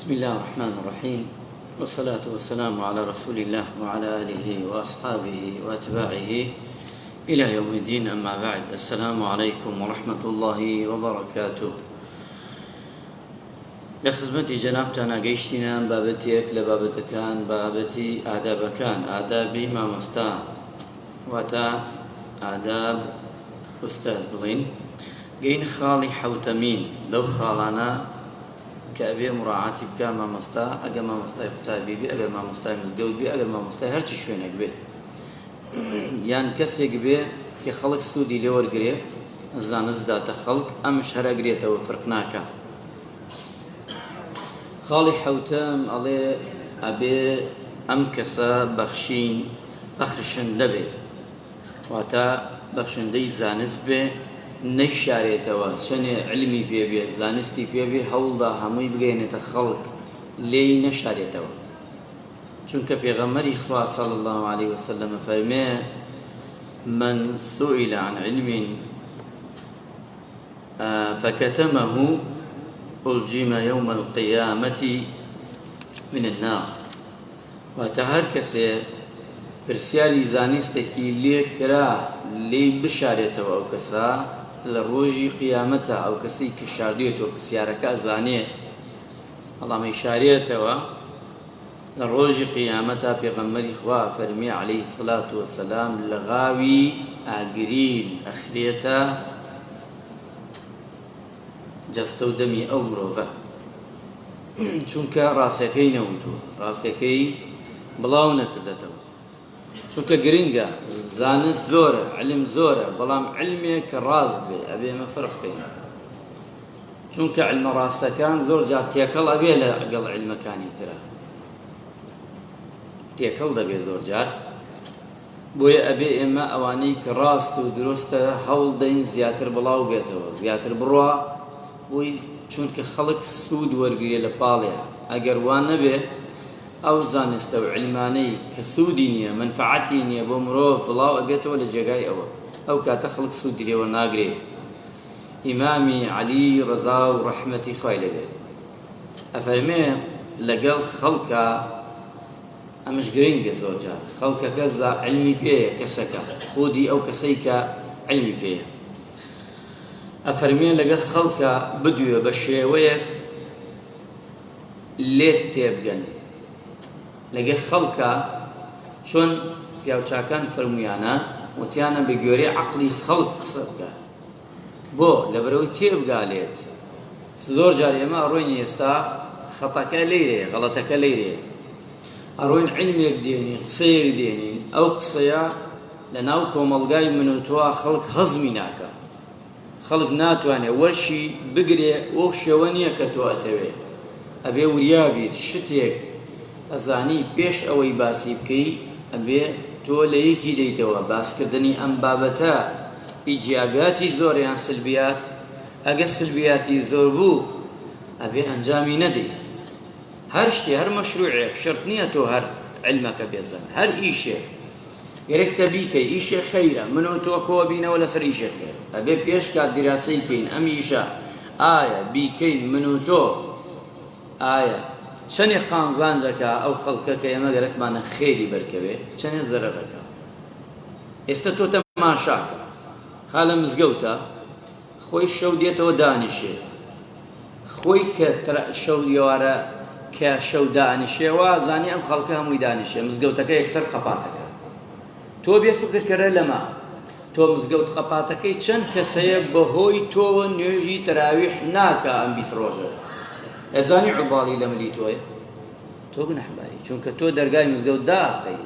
بسم الله الرحمن الرحيم، والصلاة والسلام على رسول الله وعلى آله وأصحابه وأتباعه إلى يوم الدين. أما بعد، السلام عليكم ورحمة الله وبركاته. لخدمتي جنابتنا قيشتنا بابتيك لبابتكان بابتي آدابكان آدابي ما مستا واتا آداب أستاذ بلين قين خالي حوتمين لو خالانا كأبي مراعاتي بكا ما مستا أجا ما مستا يختابي بي أجا ما مستا مزجود بي أجا ما مستا هرشي شوينك بي يعني كسيك بي كخلق سودي لور قريه الزانز دات خلق أمش هرا قريته وفرقناكا خالي حوتم علي أبي أمكسا بخشن دبي واتا بخشن دي زانز بي نەیشارێتەوە چەنێ علمی پێبێ زانستی پێبێ هەوڵدا هەمووی بگەێنێتە خەڵک لێی نەشارێتەوە، چونکە پێغەمبەری خوا صلی الله عليه وسلم فەرمێ من سئل عن علم فكتمه ألجم يوم القيامة من النار. واتە هەر کەسێ پرسیاری زانستێکی لێ کرا لێی بشارێتەوە ئەو کەسە لە ڕۆژی قیامەتە ئەو کەسی کە شاردێتەوە پرسیارەکە ئەزانێ بەڵام شارێتەوە لە ڕۆژی قیامەتە پێغەمبەری خوا فەرمی عەلەیهی سەڵات وەسەلام لە غاوی ئاگرین ئەخرێتە جەستە و دەمی ئەو مرۆڤە، چونکە ڕاستیەکەی نەوتووە، ڕاستیەکەی بڵاو نەکردێتەوە. چونکە گرنگە زانست زۆرە، علم زۆرە، بەڵام علمێک کە ڕاست بێ ئەبێ ئێمە فەرق بکەین، چونکە علمە ڕاستەکان زۆر جار تێکەڵ ئەبێ لەگەڵ علمەکانی ترە، تێکەڵ دەبێ زۆر جار. بۆیە ئەبێ ئێمە ئەوانەی کە ڕاست و دروستە هەوڵ دەین زیاتر بڵاو بێتەوە، زیاتر بڕوا، بۆی چونکە خەڵک سوود وەرگرێ لە پاڵێ. ئەگەر وان نەبێ ئەو زانستە و علمانەی کە سوودی نییە منفعەتی نییە بۆ مرۆڤ بڵاو ئەبێتەوە لە جێگای ئەو کاتە خەڵک سوودی لێوە ناگرێ. ئیمامی عەلی ڕەزا و ڕەحمەتی خوای لەبێ ئەفەرمێ لەگەڵ خەڵکە ئەمەش گرنگە زۆر جار خەڵکەکە علمی پێیە کەسەکە خودی ئەو کەسەی کە علمی پێیە، ئەفەرمێ لەگەڵ خەڵکە بدوێ بە شێوەیەک لێت تێبگەن. لەگەڵ خەڵکە چۆن پیاوچاکان فەرمویانە وتیانە بە گوێرەی عەقڵی خەڵک قسە بکە، بۆ لەبەرەوەی تێبگالێت. زۆر جار ئێمە ئەڕۆین ئێستا خەتەکە لەیرێ، غەڵەتەکە لەیرێ، ئەڕۆین علمێک دێنین، قسەیەک دێنین، ئەو قسەیە لە ناو کۆمەڵگای من و تۆ خەڵک هەزمی ناکە، خەڵک ناتوانێت وەرشی بگرێ، وەو شێوە نییە کە تۆ ئەتەوێ. ئەبێ وریابیت شتێک ئەزانی پێش ئەوەی باسی بکەی، ئەبێ تۆ لە یەکی دەیتەوە. باسکردنی ئەم بابەتە ئیجاباتی زۆر یان سلبیات، ئەگە سلبیاتی زۆر بوو ئەبێ ئەنجامی نەدەی. هەر شتێ هەر مەشروعێک شرط نییە تۆ هەر علمەکە بێزن، هەر ئیشێک گەرێکتە بیکەی، ئیشێک خەیرە، من و تۆ کۆ بینەوە لەسەر ئیشێک خێر، ئەبێ پێش کات دیراسەی کەین ئەم ئیشە ئایا بیکەین من و تۆ ئایا چەندێ قانزانجەکە ئەو خەڵکە کە ئێمە گەرەکمانە خێری بەرکەوێ، چەندێ زەرەرەکە. ئێستا تۆ تەماشاکە، ها لە مزگەوتە خۆی شەو دێتەوە دانیشێ، خۆی کە شەو دیوارە کە شەو دانیشێوە زانی ئەم خەڵکە هەمووی دانیشێ، مزگەوتەکە یەکسەر قەپاتەکە. تۆ بێ فکرکەرە لەما تۆ مزگەوت قەپاتەکەی چەند کەسەیە بەهۆی تۆوە نوێژی تەراویح ناکە ئەم 20 ڕۆژە، ئەزانی عوباڵی لە ملی تۆیە، تۆ گونەحباری، چونکە تۆ دەرگای مزگەوت داخەی،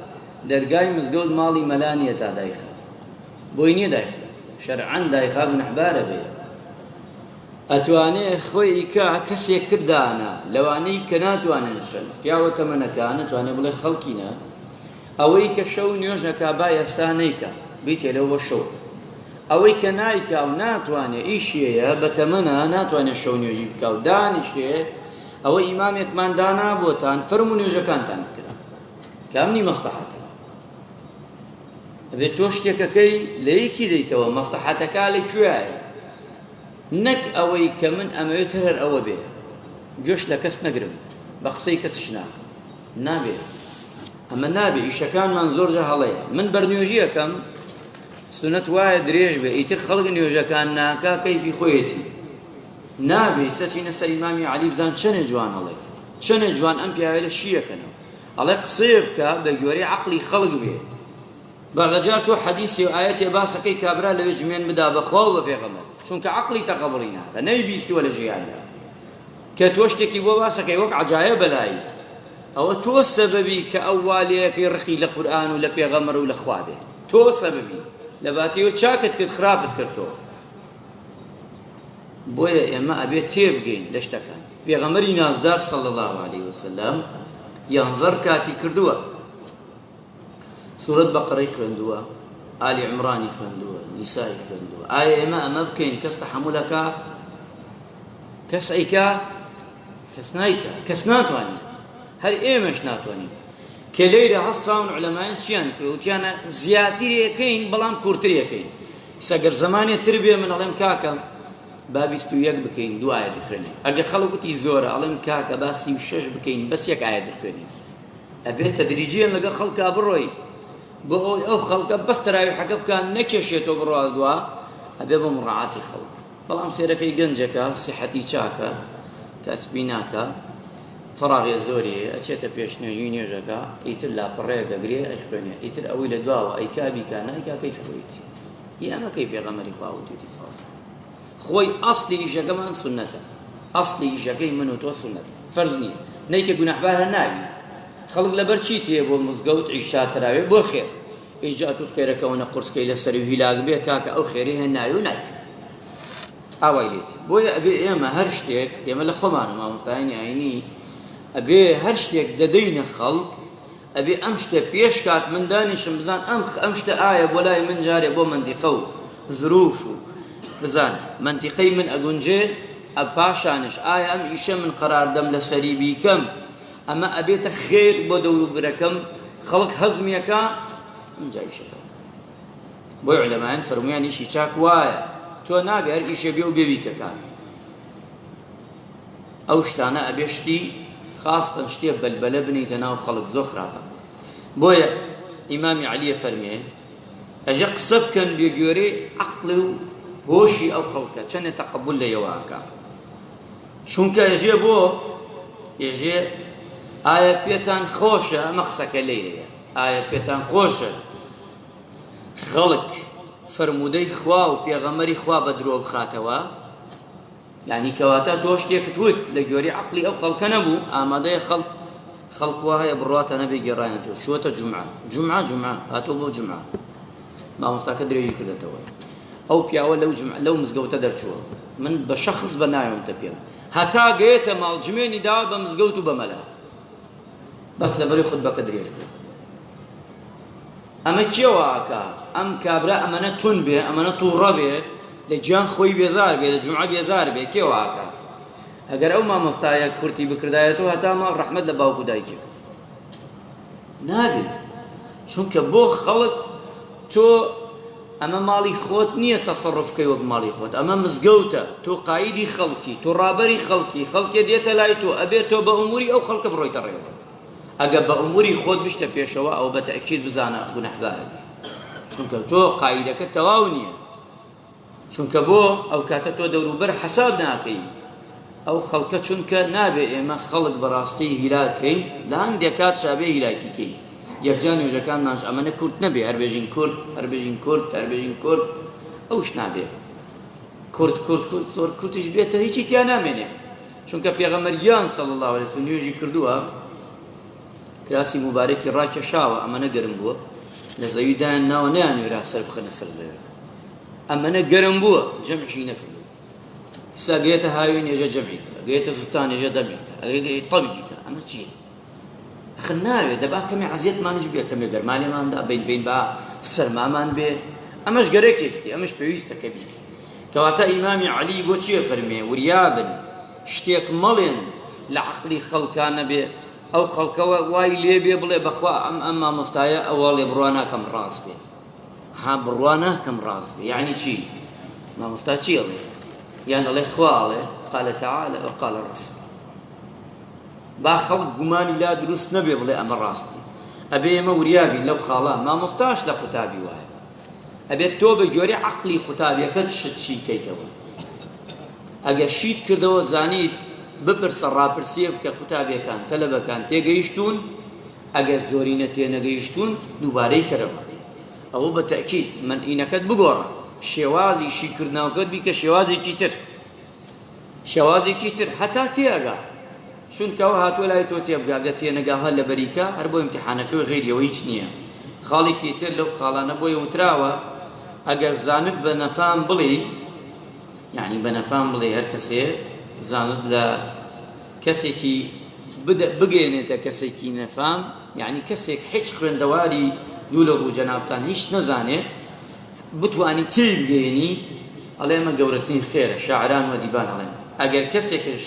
دەرگای مزگەوت ماڵی مەلا نییە تا دایخە، بۆی نییە دایخە، شەرعەن دایخا گونەحبارە بێ. ئەتوانێ خۆی ئیکا کەسێک کردانە لەوانەی کە ناتوانێ نشن، پیاوە تەمەنەکە نەتوانێ بڵێ خەڵکینە، ئەوەی کە شەو نوێژەکە با ئێستا نەیکە بیتێ لەوە شەو، ئەوەی کە نایکا و ناتوانێ ئیشیەیە بە تەمەنە ناتوانێ شەو نوێژی بکە و دانیشێ، ئەوە ئیمامێکمان دانا بۆتان فەرمو نوێژەکانتان بکرا کە ئەمنی مەستەحەتە. ئەبێت تۆ شتێکەکەی لە یەکی دەیتەوە، مەستەحەتەکە لەکوێیە، نەک ئەوەی کە من ئەمەوێت هەر ئەوە بێ، جۆش لە کەس نەگرم، بە قسەی کەسش ناکەم نابێ ئەمە نابێ ئیشەکانمان زۆرجە هەڵەیە من بەرنوێژی ئەەکەم سونەت وایە درێژ بێ ئیتر خەڵک نوێژەکان ناکا کەیفی خۆیەتی نابێ سەچینە سەر ئیمامی عەلی بزان چەنێ جوان هەڵێ چەنێ جوان ئەم پیاوە لە شیەکەنەوە ئەڵێ قسەیە بکە بە گوێرەی عەقڵی خەڵک بێ بەغەجار تۆ حەدیثی و ئایەتێ باسەکەی کابرا لەوێ جمێن بدا بەخوا و بە پێغەمبەر چونکە عەقڵی تەقەبوڵی ناکە نەیبیستیوە لە ژیانیا کە تۆ شتێکی بۆ باسەکەی وەک عەجایە بەلایی ئەوە تۆ سەبەبی کە ئەو والەیەکەی ڕقی لە قورئان و لە پێغەمبەر و لە خوا بێ تۆ سەبەبی لە باتیەوە چاکت کرد خراپت کردەوە بۆیە ئێمە ئەبێ تێبگەین لە شتەکان پێغەمبەری نازدار صلی الله علیه وسلم یانزەر کاتی کردووە سورەت بەقەرەی خوێندووە ئالی عیمرانی خوێندووە نیسایی خوێندووە ئایا ئێمە ئەمە بکەین کەس تەحەممولەکە کەس ئەیکا کەس نایکا کەس ناتوانێت هەر ئێمەش ناتوانین کە لەیرە هەستاون عولەمایان چیان کرد وتیانە زیاتریەکەین بەڵام کورتریەکەین سەگەر زمانێ تر بێ من ئەڵێم کاکە با 21 بکەین دو ئاەت بخوێنین ئەگە خەڵک وتی زۆرە ئەڵێم کاکە با 36 بکەین بەس یەک ئاەت بخوێنین ئەبێت تەدریجیان لەگە خەڵکا بڕۆی بۆ ئەوەی ئەو خەڵکە بەس تەراویحەکە بکە نەکێشێتەوە بڕوا دووە ئەبێ بە مڕاعاتی خەڵک بەڵام سێرەکەی گەنجەکە سیحەتی چاکە کەسبی ناکە فراغی زۆری ئەچێتە پێش نوێژی نوێژەکە ئیتر لاپەڕەیە دەگرێ ئەی خوێنێ ئیتر ئەوەی لە دواوە ئەیکا بیکە نایکا کەیف خۆیەتی ئەمەکەی پێغەمبەری خوا وتوتی خۆی ئەسڵی ئیشەکەمان سونەتە ئەسڵی ئیشەکەی من و تۆ سونەتە فەرز نییە نەیکە گونەحبار هەر ناوی خەڵک لەبەر چی تێ بۆ مزگەوت عیشا تەراوێ بۆ خێر ئیجات و خێرەکەونە قورسکەی لەسەر و هیلاک بێ کاکە ئەو خێری هێناوی و نایکە ئاوای لێت بۆیە ئەبێ ئێمە هەر شتێک ئێمە لە خۆمان مامۆستایانی ئاینی ئەبێ هەر شتێک دەدەینە خەڵک ئەبێ ئەم شتە پێش کات من دانیشم بزان ئەم شتە ئایا بۆ لای من جارێ بۆ منتیقە و ظروف و بزان منتیقەی من ئەگونجێ پاشانش ئایا ئەم ئیشە من قەراردەم لەسەری بیکەم ئەمە ئەبێتە خێر بۆ دەوروبرەکەم خەڵک هەزمیەکە من جا ئیشەکەم بۆی عولەمایان فەرموویان ئیشی چاک وایە تۆ نابێ هەر ئیشە بێ و بێویکە کاک ئەو شتانە ئەبێ شتی خاستن شتێ بەلبەلە بنیتە ناو خەڵک زۆر خراپە بۆیە ئیمامی عەلیە فەرمێ ئەژە قسە بکەن بێگوێرەی عەقڵ و هۆشی ئەو خەڵکە چەندێ تەقەبول لەیەوە ئاکا چونکە ئێژێ بۆ ئێژێ ئایا پێتان خۆشە ئەمە قسەکە لەیرەیە ئایا پێتان خۆشە خەڵک فەرموودەی خوا و پێغەمبەری خوا بە درۆ بخاتەوە یعنی کەواتە تۆ شتێکت وت لە گوێرەی عەقڵی ئەو خەڵکە نەبوو ئامادەیە خەڵک وایە بڕاتە نەبێ گێڕایان تۆ شووەتە جومعە هاتۆ بۆ جومعە مامۆستاکە درێژی کردێتەوە ئەو پیاوە لەو مزگەوتە دەرچووە من بە شەخص بە نایەوەتە پێم هەتا گەیەتە ماڵ جمێنی داوە بە مزگەوت و بەمەلا بەس لەبەری خودبەکە درێژ بوو ئەمە کێوە ئاکا ئەم کابرا ئەمەنە تون بێ ئەمەنە تووڕە بێ لە گیان خۆی بێزار بێ لە جومعە بێزار بێ کێوە ئاکا ئەگەر ئەو مامۆستایە کورتی بکردایەتەوە هەتا ماڵ ڕەحمەت لە باوکو دایکێک نابێ چونکە بۆ خەڵک تۆ ئەمە ماڵی خۆت نییە تەسەڕفکەی وەک ماڵی خۆت ئەمە مزگەوتە تۆ قایدی خەڵکی تۆ ڕابەری خەڵکێ دێتە لای تۆ ئەبێت تۆ بە ئوموری ئەو خەڵکە بڕۆیتە ڕێوە ئەگە بە ئوموری خۆت بشتە پێشەوە ئەو بە تەئکید بزانە گونەحبارە بێ چونکە تۆ قایدەکە تەواو نییە چونکە بۆ ئەو کاتە تۆ دەوروبەر حەساب ناکەی ئەو خەڵکە چونکە نابێ ئێمە خەڵک بەڕاستی هیلاکەین لە هەندێک کات شابێ هیلاکیکەین یەکجا نوێژەکانمانش ئەمەنە کورت نەبێ هەربێژین کورت ئەوش نابێ کورت زۆر کورتش بێتە هیچی تیا نامێنێ چونکە پێغەمبەریان صلی الله علیه وسلم نوێژی کردووە کراسی مبارەکی ڕاکێشاوە ئەمەنە گەرم بووە لە زەوی دایان ناوە نەیانوێرا سەر بخەنە سەر زەویەکە ئەمەنە گەرم بووە جەمعی نەکردو ئێستا گەیەتە هاوێن ێژە جەمعیکە گەیەتە زستان ێژە دەمێکە ئەگەی تەبیکە ئەمە چییە ئەخە ناوێت دەبا کەمێ عەزیەتمانش بێ کەمێ گەرمانێماندا بین بە سەرمامان بێ ئەمەش گەرەکێکتی ئەمەش پێویستە کە بیکە کەواتە ئیمامی عەلی بۆ چییە فەرمێ وریابن شتێک مەڵێن لە عەقڵی خەڵکانە بێ ئەو خەڵکەوە وای لێ بێ بڵێ بەخوا ئەم مامۆستایە ئەوە لێ بڕوا ناکەم ڕاست بێ بڕوا ناکەم ڕاست بێ یعنی چی مامۆستا چی ئەڵێ یان ئەڵێ خوا ئەڵێ قال تعالى وقال الرسول با خەڵک گومانی لا دروست نەبێ بڵێ ئەمە ڕاستی ئەبێ ئێمە وریابین لەو خاڵە مامۆستاش لە قوتابی وایە ئەبێت تۆ بە جۆرەی عەقڵی قوتابیەکەت شت چیکەیتەوە ئەگە شیت کردەوە زانیت بپرسە ڕاپرسیە بکە قوتابیەکان تەلەبەکان تێگەیشتون ئەگە زۆرینە تێنەگەیشتون دووبارەی کەرەوە ئەوە بە تەکید منئینەکەت بگۆڕە شێوازی شیکردنەوەکەت بیکە شێوازێکی تر هەتا تێگا چونکەوە هاتووە لای تۆ تێبگاگە تێنەگاها لە بەریکە هەر بۆ ئیمتیحانەکەی غیریەوە هیچ نییە خاڵێکی تر لەو خاڵانە بۆی وتراوە ئەگەر زانت بە نەفام بڵێ یعنی بە نەفام بڵێ هەر کەسێ زانت لە کەسێکی بگەێنێتە کەسێکی نەفام یعنی کەسێک هیچ خوێندەواری دوو لە ڕوو جەنابتان هیچ نەزانێت بتوانی تێی بگەێنی ئەڵێ ئەمە گەورەترین خێرە شاعران و دیبان ئەڵێن ئەگەر کەسێکش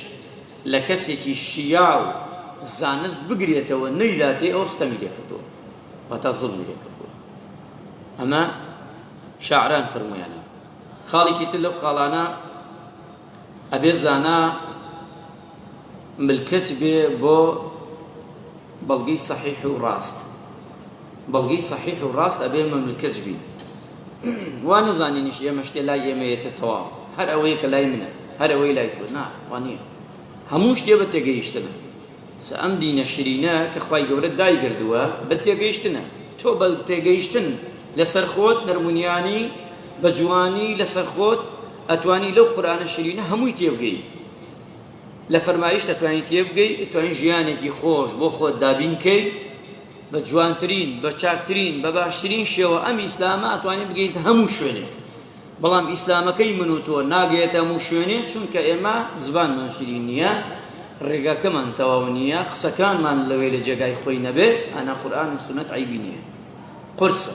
لە کەسێکی شیا و زانست بگرێتەوە نەیداتێ ئەوە ستەمی لێکردووە واتە زوڵمی لێکردووە ئەمە شاعران فەرموویانە خاڵێکی تر لەو خاڵانە ئەبێ زانا ملکەت بێ بۆ بەڵگەی سەحیح و ڕاست بەڵگەی سەحیح و ڕاست ئەبێ ملکەت بین وا نەزانینیش ئێمە شتێ لای ئێمەیەتە تەواو هەر ئەوەیە کە لای منە هەر ئەوەی لای تۆ نا وا نییە هەموو شتێ بە تێگەیشتنە ئەم دینە شیرینە کە خوای گەورە دایگردووە بە تێگەیشتنە تۆ بە تێگەیشتن لەسەر خۆت نەرمونیانی بە جوانی لەسەر خۆت ئەتوانی لەو قورئانە شیرینە هەمووی تێبگەی لە فەرمایش دەتوانیت تێبگەی ئەتوانی ژیانێکی خۆش بۆ خۆت دابینکەی بە جوانترین بە چاکترین بە باشترین شێوە ئەم ئیسلامە ئەتوانێت بگەیتە هەموو شوێنێ بەڵام ئیسلامەکەی من و تۆ ناگەیەتە هەموو شوێنێ چونکە ئێمە زبانمان شیرین نییە ڕێگاکەمان تەواو نییە قسەکانمان لەوێ لە جێگای خۆی نەبێ ئەنا قورئان و سونەت عیبی نییە قورسە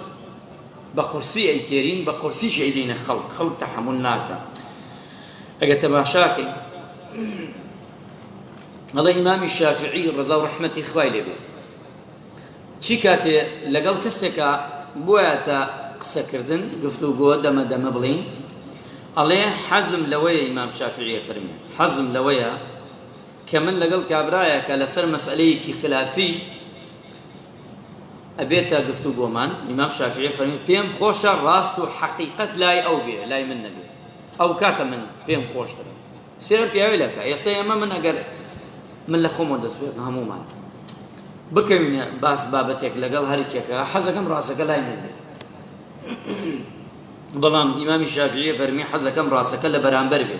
بە قورسی ئەیتێرین بە قورسیش ئەیدینە خەڵک تەحەموڵ ناکە ئەگە تەماشاکەین ئەڵێ ئیمامی شافعی ڕەزا و ڕەحمەتی خوای لێبێ چی کاتێ لەگەڵ کەسێکە بۆیەتە قسەکردن گفتوگۆ دەمە بڵین ئەڵێ حەزم لەوەیە ئیمام شافعی فەرمێ حەزم لەوەیە کە من لەگەڵ کابرایەکە لەسەر مەسئلەیەکی خلافی ئەبێتە گفتوگۆمان ئیمام شافعی فەرمێ پێم خۆشە ڕاست و حەقیقەت لای ئەو بێ لای من نەبێ ئەو کاتە من پێم خۆشترە سێرە پیاوی لەکە ئێستا ئێمە من ئەگەر من لە خۆمەوە دەست پێ هەمومان بکەوینە باس بابەتێک لەگەڵ هەرکێکە حەزەکەم ڕاستەکە لای من بێ بەڵام ئیمامی شافعی فەرمی حەزەکەم ڕاستەکە لە بەرامبەر بێ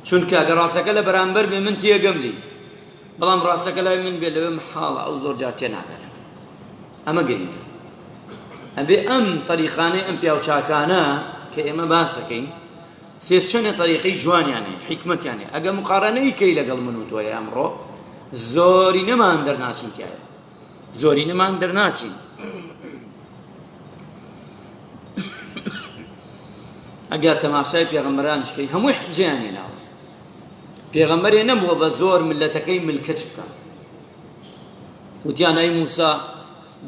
چونکە ئەگە ڕاستەکە لە بەرامبەر بێ من تێگەملی بەڵام ڕاستەکە لای من بێ لەوێ محاڵە ئەو زۆر جار تێناگەرم ئەمە گرنگە ئەبێ ئەم تەریقانەی ئەم پیاوچاکانە کە ئێمە باس دەکەین سێچەنە تەریقەی جوانیانێ حیکمەتیانێ ئەگە مقارنەی کەی لەگەڵ من و تۆیە ئەمڕۆ زۆری نەمان دەرناچین تایە زۆری نەمان دەرناچین ئەگە تەماشای پێغەمبەرانشکەی هەمووی حجیان هێناوە پێغەمبەرێ نەبووە بە زۆر ملەتەکەی ملکەچ بکە وتیان ئەی موسا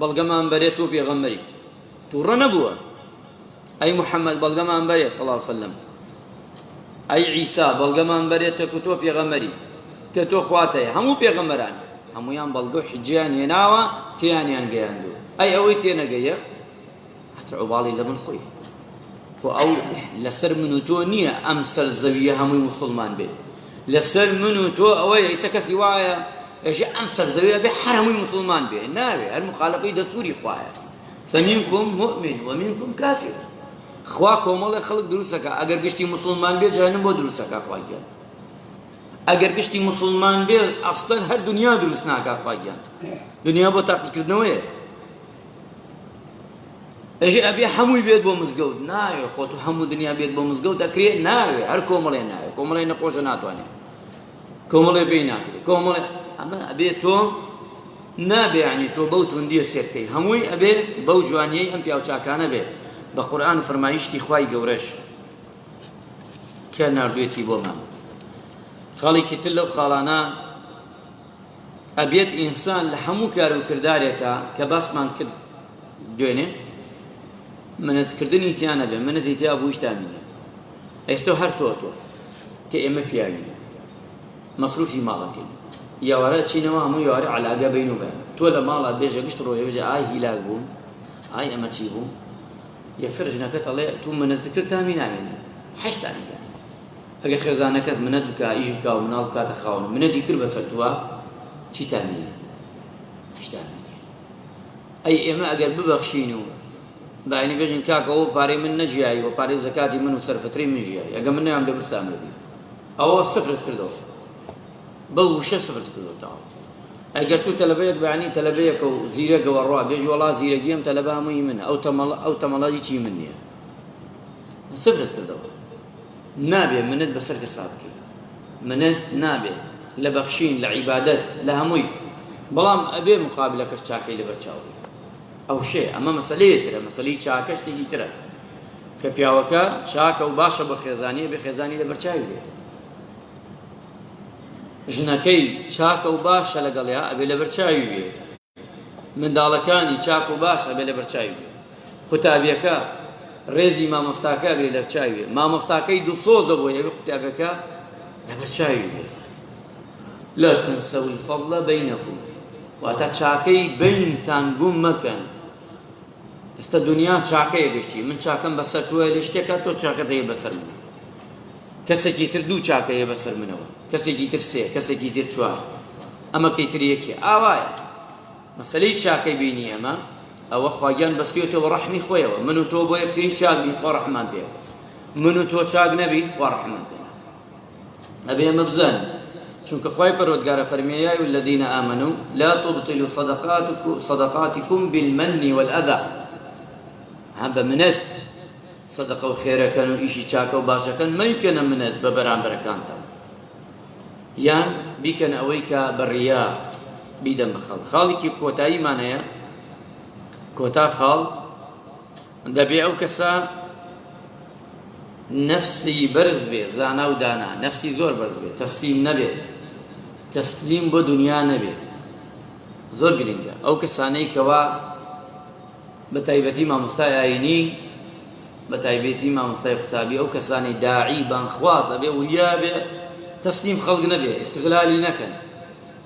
بەڵگەمان بەرێت تۆ پێغەمبەری تووڕە نەبووە ئەی محەممەد بەڵگەمان بەرێ سەڵڵاهو عەلەیهی وسەلەم ئەی عیسا بەڵگەمان بەرێتە کە تۆ پێغەمبەری کە تۆ خواتەیە هەموو پێغەمبەران هەمویان بەڵگە و حجیان هێناوە تیانیان گەیاندووە ئەی ئەوەی تێنەگەیە هەتە عوباڵی لە من خۆی ئەو لەسەر من و تۆ نییە ئەم سەرزەویە هەمووی موسڵمان بێت لەسەر من و تۆ ئەوەیە ئیسە کەسی وایە ئەژێ ئەم سەرزەویە بێ هەر هەمووی موسڵمان بێ ناوێ هەر مخالەفەی دەستوری خوایە فەمینکم مؤمن ومینکم کافر خوا کۆمەڵی خەڵک دروستەکە ئەگەر گشتی موسڵمان بێ جەهەنەم بۆ دروستەکە خوای گیان ئەگەر گشتی موسڵمان بێ ئەسڵەن هەر دنیا دروست ناکات خوای گیان دنیا بۆ تاقیکردنەوەیە ئەژێ ئەبێ هەمووی بێت بۆ مزگەوت ناوێ خۆت هەموو دنیا بێت بۆ مزگەوت دەکرێت ناوێ هەر کۆمەڵێ ناوێ کۆمەڵێ نەخۆشە ناتوانێت کۆمەڵێ پێی ناکرێت کۆمەڵێ ئەمە ئەبێ تۆ نابێ ینی تۆ بەو توندیە سێرکەی هەمووی ئەبێ بەو جوانیەی ئەم پیاوچاکانە بێ بە قورئان و فەرمایشتی خوای گەورەش کە ناردوێتی بۆمان خاڵێکی تر لەو خاڵانە ئەبێت ئینسان لە هەموو کار و کردارێکە کە باسمان کرد دوێنێ منەتکردنی تیانە بێ منەتی تیا بوویش تامینە ئێستا هەر تۆ کە ئێمە پیاوین مەسروفی ماڵەکەین یاوارە چینەوە هەموو یاوارە عەلاقە بین و بەیان تۆ لە ماڵا بێژە گشت ڕۆیە بێژە ئای هیلاک بووم ئای ئەمە چی بوو یەکسەر ژنەکەت ئەڵێ تو منەت کرد تامی نامێنێ حەش تامی دانێ ئەگە خێزانەکەت منەت بکە ئیش بکە و مناڵ بکاتە خاوەن منەتی کرد بەسەر تووە چی تامێنێ هیچ تامێنێ ئەی ئێمە ئەگەر ببەخشین و باینی بێژین کاکەەوە پارەی من نەژیایی و پارەی زەکاتی من و سەرفەترەی من ژیایی ئەگە من نەیام لە برسا مردی ئەوە سفرت کردەوە بە وشە سفرت کردەوە تاوە ئەگەر تو تەلەبەیەک بەیانی تەلەبەیەکە و زیرەکەوە ڕوا بێژی وەڵا زیرەگیم تەلەبە هەمووی منە ئەو تەمەڵی چی من نییە سفرت کردەوە نابێ منت بەسەر کەسا بکەی منت نابێ لە بەخشین لە عیبادەت لە هەمووی بەڵام ئەبێ مقابلەکەش چاکەی لەبەر چاوی ئەو شێ ئەمە مەسەلەیەترە مەسەلەی چاکە شتێکی ترە کە پیاوەکە چاکە و باشە بە خێزانیە بێ خێزانی لەبەر چاوی بێ ژنەکەی چاکە و باشە لەگەڵیا ئەبێ لەبەر چاوی بێ منداڵەکانی چاک و باش ئەبێ لەبەر چاوی بێ قوتابیەکە ڕێزی مامۆستاکە ئەگرێ لەبەر چاوی بێ مامۆستاکەی دووسۆزە بۆ ئەبێ قوتابیەکە لەبەر چاوی بێ لا تنسوا الفضل بينكم واتە چاکەی بینتان گوم مەکەن ئێستا دنیا چاکەیە گشتی من چاکەم بەسەر تووە لێ شتێکە تۆ چاکەت هەیە بەسەر منە کەسێکی تر دوو چاکەیە بەسەر منەوە کەسێکی تر سێ کەسێکی تر چوار ئەمە کەیتر یەکێ ئاوایە مەسەلەی چاکەی بینی ئەمە ئەوە خواگیان بەستێتەوە ڕەحمی خۆیەوە من و تۆ بۆ یەکتری چاک بین خوا ڕەحمان پێکە من و تۆ چاک نەبین خوا ڕەحمان پێ ناکە ئەبێ ئەمە بزانین چونکە خوای پەروەردگارە فەرمێ یا ئەیها الذین آمنوا لا تبطلوا صدقاتكم بالمن والأذى هەم بە منەت سەدەقە و خێرەکەن و ئیشی چاکە و باشەکەن مەیکەنە منەت بە بەرامبەرەکانتان یان بیکەن ئەوەی کە بەڕیا بیدەن بە خەڵک خاڵێکی کۆتاییمان هەیە کۆتا خاڵ دەبێ ئەو کەسە نەفسی بەرز بێ زانا و دانا نەفسی زۆر بەرز بێ تەسلیم نەبێ تەسلیم بۆ دنیا نەبێ زۆر گرنگە ئەو کەسانەی کەوا بە تایبەتی مامۆستای ئاینی بە تایبەتی مامۆستای قوتابی ئەو کەسانی داعی بانخواز ئەبێ وریا بێ تەسلیم خەڵک نەبێ ئیستیغلالی نەکەن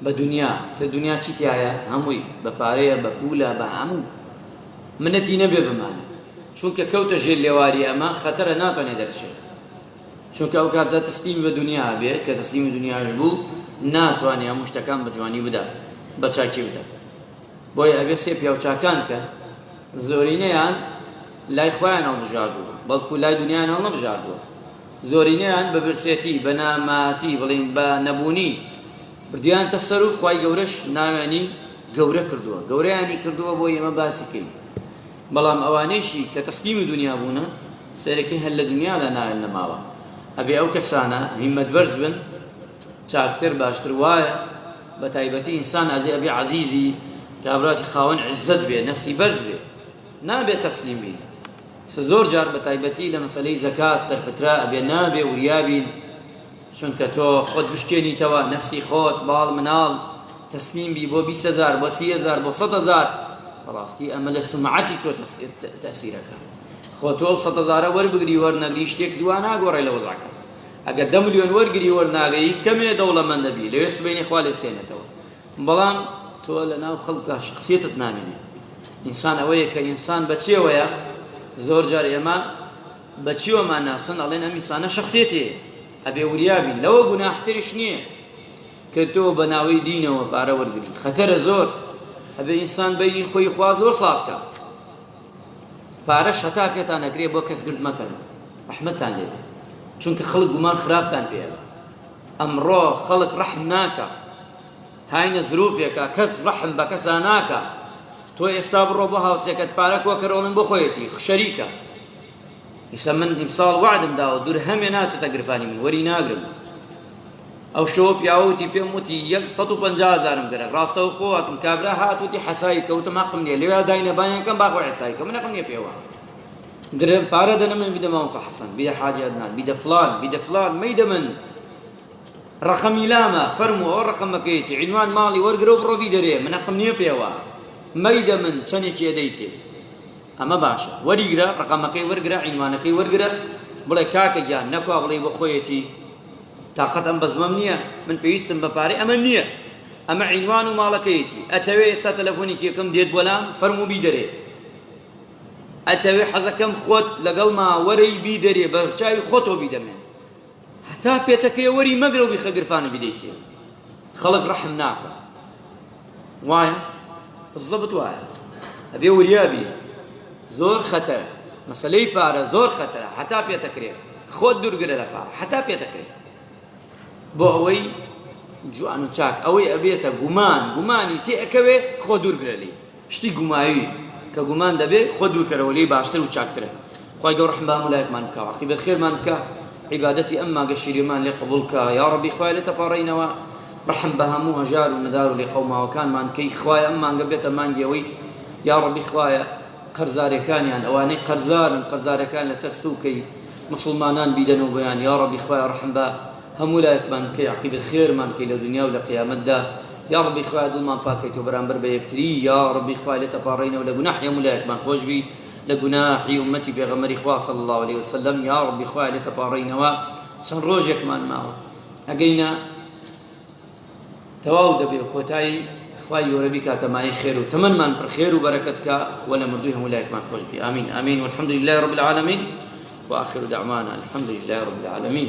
بە دنیا تر دنیا چی تایە هەمووی بە پارەیە بە پولە بە هەموو منەتی نەبێ بمانە چونکە کەوتە ژێر لێواری ئەمە خەتەرە ناتوانێ دەرچێت چونکە ئەو کاتدا تەسلیم بە دنیا بێت کە تەسلیمی دنیاش بوو ناتوانێ هەموو شتەکان بە جوانی بدا بە چاکی بدا بۆیە ئەبێ سێ پیاو چاکان کە زۆرینەیان لای خۆیان هەڵبژاردووە بەڵکو لای دنیایان هەڵ نەبژاردووە زۆرینەیان بە برسێتی بە ناماتی بڵین بە نەبوونی بردیان تەسەر و خوای گەورەش ناوێنی گەورە کردووە گەورەیانی کردووە بۆ ئێمە باسی کەین بەڵام ئەوانەیشی کە تەسلیمی دنیا بوونە سەرەکەی هەر لە دنیادا ناوێن نەماوە ئەبێ ئەو کەسانە هیممەت بەرز بن چاکتر باشتر وایە بە تایبەتی ئینسان ئازی ئەبێ عەزیزی کابراتی خاوەن عزت بێ نەفسی بەرز بێ نابێت تەسلیم بین زۆر جار بە تایبەتی لە مەسەلەی زەکات سەرفترا ئەبێ نابێ وریابین چونکە تۆ خۆت بشکێنیتەوە نەفسی خۆت باڵ مناڵ تەسلیم بی بۆ 20,000 بۆ 30,000 بۆ 100,000 بەڕاستی ئەمە لە سومعەتی تۆ تەسیرەکە خۆ تۆ 100,000 وەربگری وەرنەگری شتێک دوا ناگۆڕێ لە وەزعەکە ئەگەر 10 ملیۆن وەرگری وەرناگەی کەمێ دەوڵەمەندە بی لەوێ سبەینی خوا لێسێنێتەوە بەڵام تۆ لە ناو خەڵکە شخصیەتت نامێنێ ئینسان ئەوەیە کە ئینسان بەچێوەیە زۆر جار ئێمە بەچیوەمان ناسن ئەڵێن ئەم ئینسانە شخصیەتێ ئەبێ وریابین لەوە گوناحتریش نییە کە تۆ بە ناوەی دینەوە پارە وەرگری خەتەرە زۆر ئەبێ ئینسان بینی خۆی خوا زۆر سافکە پارەش هەتا پێتان ئەکرێ بۆ کەس گرد مەکەن ڕەحمەتتان لێبێ چونکە خەڵک گومان خراپتان پێوە ئەمڕۆ خەڵک ڕەحم ناکە هاینە زروفێکە کەس ڕەحم بە کەسا ناکە تۆ ئێستا بڕۆ بۆ هاوسێکت پارە کۆکەڕۆڵن بۆ خۆیەتی شەریکە ئیسا من ئیمساڵ وعدم داوە دوور هەمێ ناچێتە گرفانی من وەری ناگرم ئەو شەوە پیاوەتی پێم وتی 150,000 گرە ڕاستەوە خۆاتم کابرا هاتوتی حەسایی کەوتم حەقم نییە لێوێ داینە بانیەکەم باخۆ حەسایی کە من حەقم نییە پێوە درێم پارە دەنە من بیدە مامۆستا حەسەن بیدە حاجی عەدنان بیدە فڵان مەیدە من ڕەخەمی لامە فەرموو ئەوە ڕەخەمەکەیەتی عنوان ماڵی وەرگرە و بڕۆ بیدەرێ من حەقم نییە پێوە مەیدە من چەندێکی ئەدەیتێ ئەمە باشە وەریگرە ڕقەمەکەی وەرگرە عنوانەکەی وەرگرە بڵێ کاکە گیان نەکوا بڵێ بە خۆیەتی تاقەت ئەم بەزمەم نییە من پێویستم بە پارەی ئەمە نییە ئەمە عینوان و ماڵەکەیەتی ئەتەوێ ئێستا تەلەفۆنێکی یەکەم دێت بۆلام فەرموو بیدەرێ ئەتەوێ حەزەکەم خۆت لەگەڵ ما وەرەی بیدەرێ بە چاوی خۆتەوە بیدەمێ هەتا پێتەکەی وەری مەگرە و بیخە گرفانە بدەیتێ خەڵک ڕەحم ناکە وایە بالضبط وایە ئەبێ وریابی زۆر خەتەرە مەسەلەی پارە زۆر خەتەرە هەتا پێتەکرێ خۆت دوورگرە لە پارە هەتا پێتەکرێ بۆ ئەوەی جوان و چاک ئەوەی ئەبێتە گومانی تێ ئەکەوێ خۆ دوورگرە لێ شتی گوماوی کە گومان دەبێت خۆ دوورکەرەوە لێی باشتر و چاکترە خی گەور ڕەحم بە مولایەکمان بکە عاقبەت خێرمان بکە عیبادەتی ئەم ماگە شیرێمان لێ قبوڵ بکە یا ڕەبی خوای لێ تەپاڕێینەوە ڕەحم بە هەموو هەژار و نەدار و لێ قەوماوەکانمان کەی خوایە ئەم مانگە بێتە مانگیەوەی یا ڕەبی خوایە قەرزارەکانیان ئەوانەی قەرزارەکان لەسەر سووکەی مسلمانان بیدەنەوە بۆیان یا ڕەبی خوایە ڕەحم بە هەموو لایەکمان بکەی عاقبەت خێرمان بکەی لە دنیا و لە قیامەتدا یا ڕەبی خوایە دڵمان پاکەیتەوە بەرامبەر بە یەکتری یا ڕەبی خوای لێ تەپاڕێینەوە لە گوناحی هەموو لایەکمان خۆشبی لە گوناحی ئومەتی پێغەمبەری خوا صلی الله عليه وسلم یا ڕەبی خوای لێ تەپاڕێینەوە چەند ڕۆژێکمان ماوە ئەگەینە تەواو دەبێ کۆتایی خوای گەورەبی کاتەمای خێر و تەمەنمان پڕ خێر و بەرەکەت کە وە لە مردووی هەموو لایەکمان خۆش بی ئامین ئامین والحمد لله رب العالمين وآخر دعوانا الحمد لله رب العالمين